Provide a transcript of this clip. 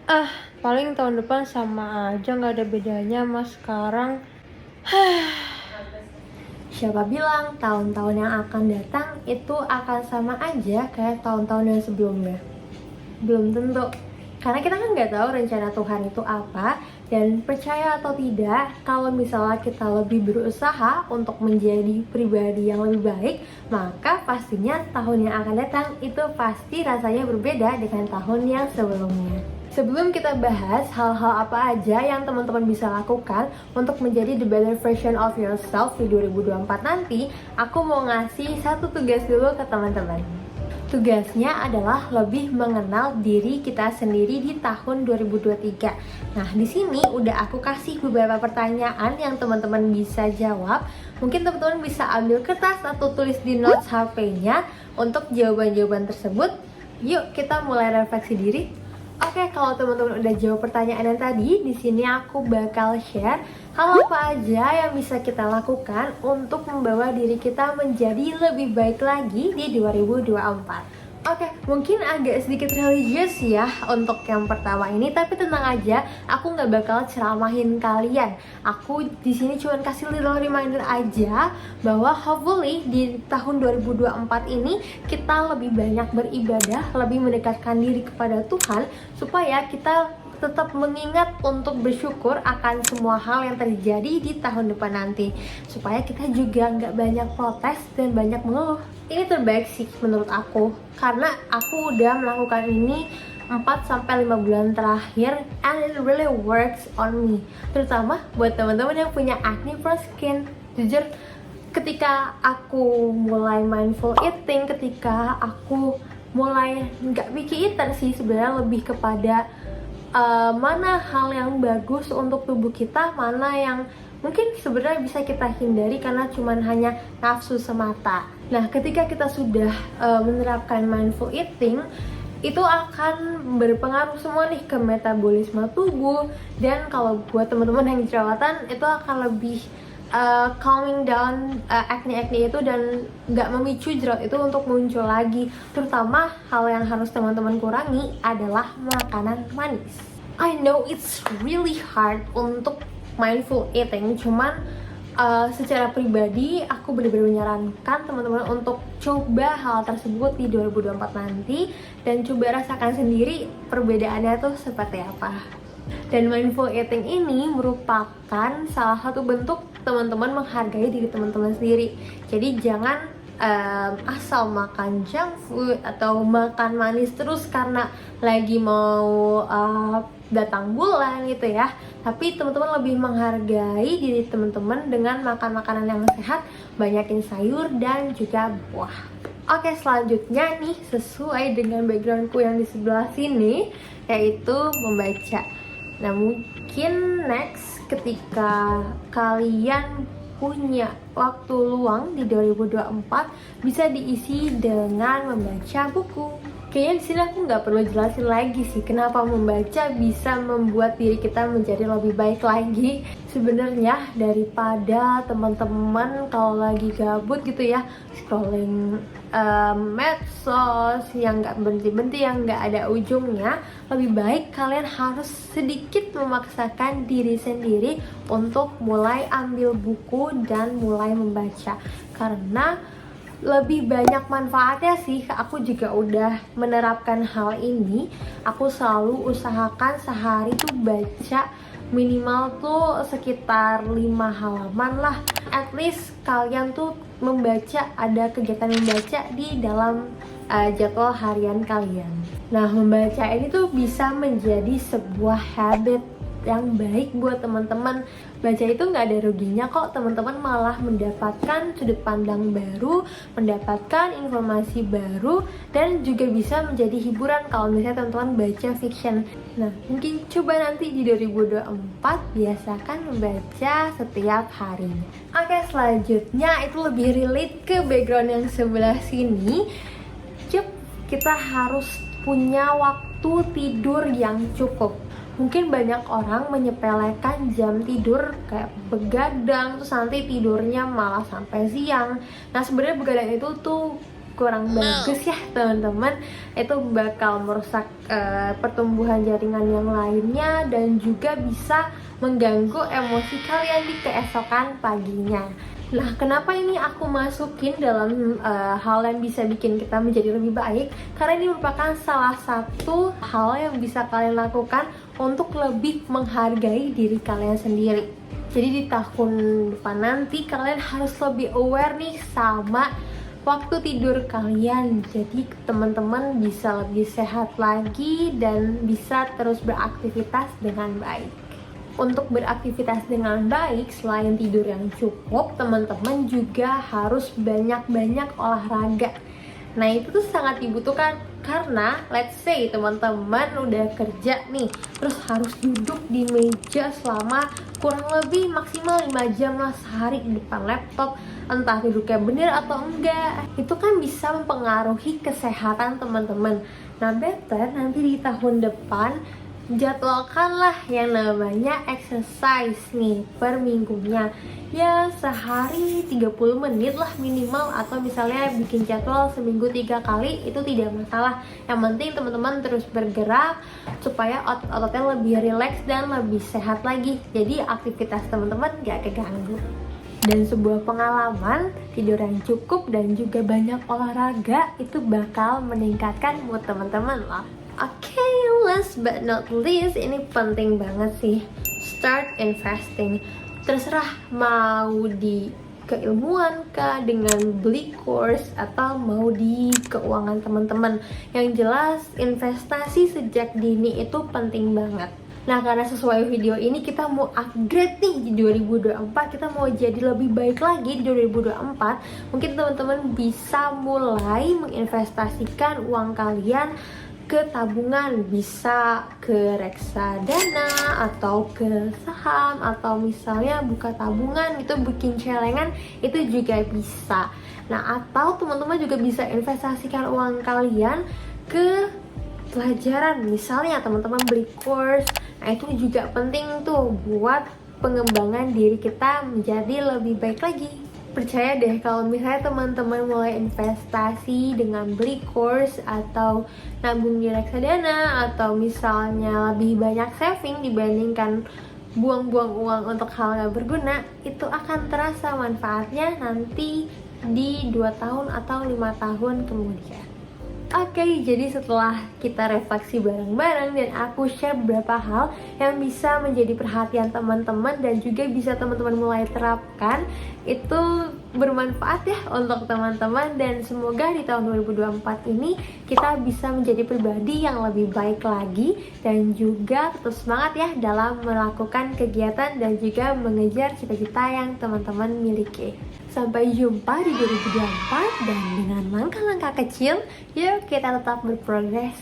Ah, paling tahun depan sama aja, nggak ada bedanya mas sekarang. Siapa bilang tahun-tahun yang akan datang itu akan sama aja kayak tahun-tahun yang sebelumnya? Belum tentu. Karena kita kan nggak tahu rencana Tuhan itu apa. Dan percaya atau tidak, kalau misalnya kita lebih berusaha untuk menjadi pribadi yang lebih baik, maka pastinya tahun yang akan datang itu pasti rasanya berbeda dengan tahun yang sebelumnya. Sebelum kita bahas hal-hal apa aja yang teman-teman bisa lakukan untuk menjadi the better version of yourself di 2024 nanti, aku mau ngasih satu tugas dulu ke teman-teman. Tugasnya adalah lebih mengenal diri kita sendiri di tahun 2023. Nah, di sini udah aku kasih beberapa pertanyaan yang teman-teman bisa jawab. Mungkin teman-teman bisa ambil kertas atau tulis di notes HP-nya untuk jawaban-jawaban tersebut. Yuk, kita mulai refleksi diri. Oke, kalau teman-teman udah jawab pertanyaan yang tadi, di sini aku bakal share hal apa aja yang bisa kita lakukan untuk membawa diri kita menjadi lebih baik lagi di 2024. Oke, mungkin agak sedikit religius ya untuk yang pertama ini, tapi tenang aja, aku nggak bakal ceramahin kalian. Aku di sini cuma kasih little reminder aja bahwa hopefully di tahun 2024 ini kita lebih banyak beribadah, lebih mendekatkan diri kepada Tuhan, supaya kita tetap mengingat untuk bersyukur akan semua hal yang terjadi di tahun depan nanti, supaya kita juga nggak banyak protes dan banyak mengeluh. Ini terbaik sih menurut aku, karena aku udah melakukan ini 4-5 bulan terakhir, and it really works on me, terutama buat teman-teman yang punya acne prone skin. Jujur, ketika aku mulai mindful eating, ketika aku mulai nggak picky eater sih, sebenarnya lebih kepada mana hal yang bagus untuk tubuh kita, mana yang mungkin sebenarnya bisa kita hindari karena cuman hanya nafsu semata. Nah, ketika kita sudah menerapkan mindful eating, itu akan berpengaruh semua nih ke metabolisme tubuh, dan kalau buat teman-teman yang jerawatan itu akan lebih calming down acne-acne itu dan nggak memicu jerawat itu untuk muncul lagi. Terutama hal yang harus teman-teman kurangi adalah makanan manis. I know it's really hard untuk mindful eating, cuman secara pribadi aku benar-benar menyarankan teman-teman untuk coba hal tersebut di 2024 nanti dan coba rasakan sendiri perbedaannya tuh seperti apa. Dan mindful eating ini merupakan salah satu bentuk teman-teman menghargai diri teman-teman sendiri. Jadi jangan asal makan junk food atau makan manis terus karena lagi mau datang bulan gitu ya. Tapi teman-teman lebih menghargai diri teman-teman dengan makan makanan yang sehat, banyakin sayur dan juga buah. Oke, selanjutnya nih sesuai dengan backgroundku yang di sebelah sini, yaitu membaca. Nah, mungkin next ketika kalian punya waktu luang di 2024 bisa diisi dengan membaca buku. Kayaknya di sini aku nggak perlu jelasin lagi sih kenapa membaca bisa membuat diri kita menjadi lebih baik lagi. Sebenarnya daripada teman-teman kalau lagi gabut gitu ya scrolling medsos yang nggak berhenti-berhenti, yang nggak ada ujungnya, lebih baik kalian harus sedikit memaksakan diri sendiri untuk mulai ambil buku dan mulai membaca, karena lebih banyak manfaatnya sih. Aku juga udah menerapkan hal ini. Aku selalu usahakan sehari tuh baca minimal tuh sekitar 5 halaman lah. At least kalian tuh membaca, ada kegiatan membaca di dalam jadwal harian kalian. Nah, membaca ini tuh bisa menjadi sebuah habit yang baik buat teman-teman. Baca itu nggak ada ruginya kok, teman-teman malah mendapatkan sudut pandang baru, mendapatkan informasi baru, dan juga bisa menjadi hiburan kalau misalnya teman-teman baca fiction. Nah, mungkin coba nanti di 2024 biasakan membaca setiap harinya. Oke, selanjutnya itu lebih relate ke background yang sebelah sini. Kita harus punya waktu tidur yang cukup. Mungkin banyak orang menyepelekan jam tidur kayak begadang terus nanti tidurnya malah sampai siang. Nah, sebenarnya begadang itu tuh kurang bagus ya teman-teman, itu bakal merusak pertumbuhan jaringan yang lainnya dan juga bisa mengganggu emosi kalian di keesokan paginya. Nah, kenapa ini aku masukin dalam hal yang bisa bikin kita menjadi lebih baik? Karena ini merupakan salah satu hal yang bisa kalian lakukan untuk lebih menghargai diri kalian sendiri. Jadi di tahun depan nanti kalian harus lebih aware nih sama waktu tidur kalian. Jadi teman-teman bisa lebih sehat lagi dan bisa terus beraktivitas dengan baik. Untuk beraktivitas dengan baik, selain tidur yang cukup, teman-teman juga harus banyak-banyak olahraga. Nah, itu tuh sangat dibutuhkan karena let's say teman-teman udah kerja nih, terus harus duduk di meja selama kurang lebih maksimal 5 jam lah sehari di depan laptop, entah duduknya bener atau enggak. Itu kan bisa mempengaruhi kesehatan teman-teman. Nah, better nanti di tahun depan jadwalkanlah yang namanya exercise nih per minggunya. Ya sehari 30 menit lah minimal, atau misalnya bikin jadwal seminggu 3 kali, itu tidak masalah. Yang penting teman-teman terus bergerak supaya otot-ototnya lebih rileks dan lebih sehat lagi. Jadi aktivitas teman-teman gak keganggu. Dan sebuah pengalaman, tidur yang cukup dan juga banyak olahraga itu bakal meningkatkan mood teman-teman lah. Oke, last but not least, ini penting banget sih. Start investing. Terserah mau di keilmuan kah, dengan beli course, atau mau di keuangan teman-teman. Yang jelas investasi sejak dini itu penting banget. Nah, karena sesuai video ini kita mau upgrade nih di 2024, kita mau jadi lebih baik lagi di 2024. Mungkin teman-teman bisa mulai menginvestasikan uang kalian ke tabungan, bisa ke reksadana atau ke saham, atau misalnya buka tabungan itu bikin celengan, itu juga bisa. Nah, atau teman-teman juga bisa investasikan uang kalian ke pelajaran, misalnya teman-teman beli course. Nah, itu juga penting tuh buat pengembangan diri kita menjadi lebih baik lagi. Percaya deh kalau misalnya teman-teman mulai investasi dengan beli course atau nabung di reksadana, atau misalnya lebih banyak saving dibandingkan buang-buang uang untuk hal yang berguna, itu akan terasa manfaatnya nanti di 2 tahun atau 5 tahun kemudian. Oke, jadi setelah kita refleksi bareng-bareng dan aku share beberapa hal yang bisa menjadi perhatian teman-teman dan juga bisa teman-teman mulai terapkan, itu bermanfaat ya untuk teman-teman, dan semoga di tahun 2024 ini kita bisa menjadi pribadi yang lebih baik lagi dan juga tetap semangat ya dalam melakukan kegiatan dan juga mengejar cita-cita yang teman-teman miliki. Sampai jumpa di 2024, dan dengan langkah-langkah kecil, yuk kita tetap berprogres.